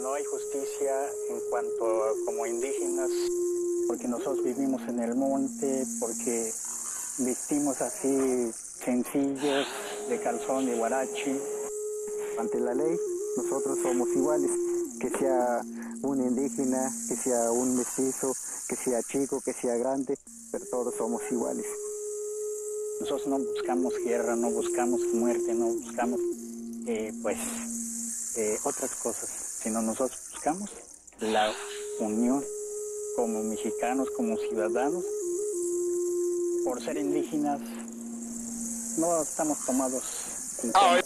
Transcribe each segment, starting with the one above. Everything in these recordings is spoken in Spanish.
no hay justicia en cuanto a como indígenas, porque nosotros vivimos en el monte, porque vestimos así sencillos, de calzón, de huarache. Ante la ley, nosotros somos iguales, que sea un indígena, que sea un mestizo, que sea chico, que sea grande, pero todos somos iguales. Nosotros no buscamos guerra, no buscamos muerte, no buscamos otras cosas, sino nosotros buscamos la unión como mexicanos, como ciudadanos. Por ser indígenas, no estamos tomados en cuenta.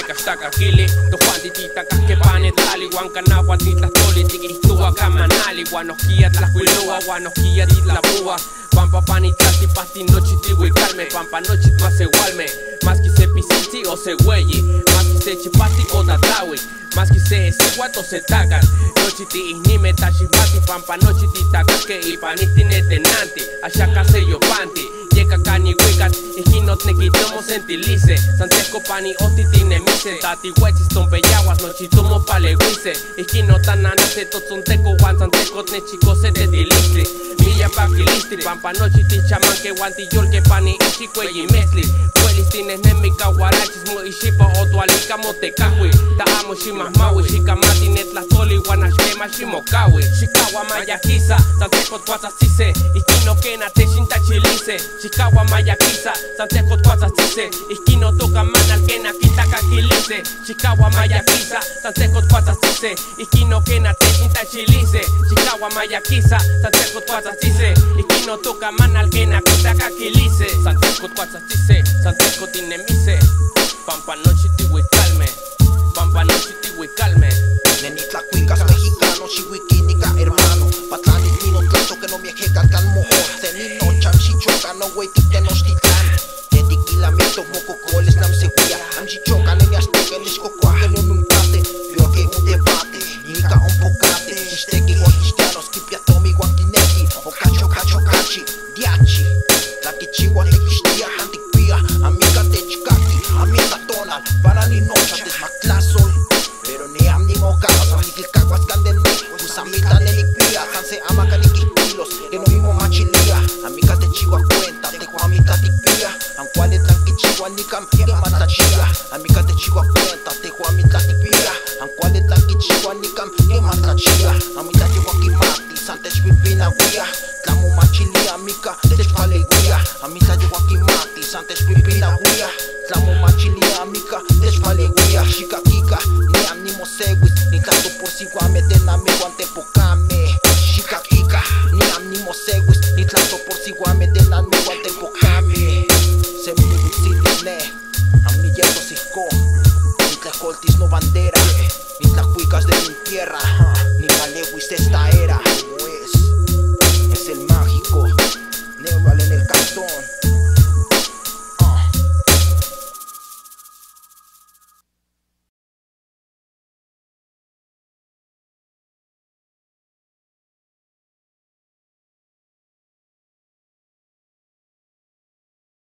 Kastakakili, tujuantitita kaskepane tali, huancanawatitlas tolitik, istuacamanali, guanoquiat las huilua, guanoquiat la púa, pampa panitati, pastinochiti, huicalme, pampa nochit más igualme, más que se pisiti o se huelle, más que se chipati o tatawi, más que se guato se tacan, nochiti ignime tachimati, pampa nochiti takaske y panistinetenante, allá se yo panti. Llega cani wikat, ikinot nekitomo sentilice, Santeco pani ostitine mise, tati huechis tompeyaguas, nochitomo paleguise, ikinotananase totzonteco guan, Santeco nechico se tetilistri, milla pakilistri, pampa nochiti chaman que guantillol que pani ichicuelli mesli, huelistines nemica huarachis mo ishipa otualica motecahui, taamo shimasmawi, shikamati netlastoli guanashkema shimokawi, shikawa mayaquisa, Santeco tuazasise, ikino kena te shintachilice, Chicawa mayaquisa, Santeco tuazasise, Iskino toca manal kena kitaka kilise, Chicawa mayaquisa, Santeco tuazasise, Iskino kena te intachilice, Chicawa mayaquisa, Santeco tuazasise, Iskino toca manal kena kitaka kilise, Santeco tuazasise, Santeco tinemise, pampa noche tihuicalme, pampa noche tihuicalme. Nenitlacuicas mexicanos, chihuiquinica hermano, patlanit minotlazo que no me ejecan mojor, tenino chamchichoca no huetite nos titlan, tetiquilamento mococoles nam seguía, amchichoca ne me azteca les cocuaje no me empate, yo que un debate, nica un pocate, chistequi guan cristianos, kipiatomi guan kineki, o cacho cacho cachi, diachi, la que chihuahua te cristia, tantiquia, amiga te chicaki, amiga tonal, para ni nocha te maclasol, pero ni am ni mocadas, a mi que caguas canden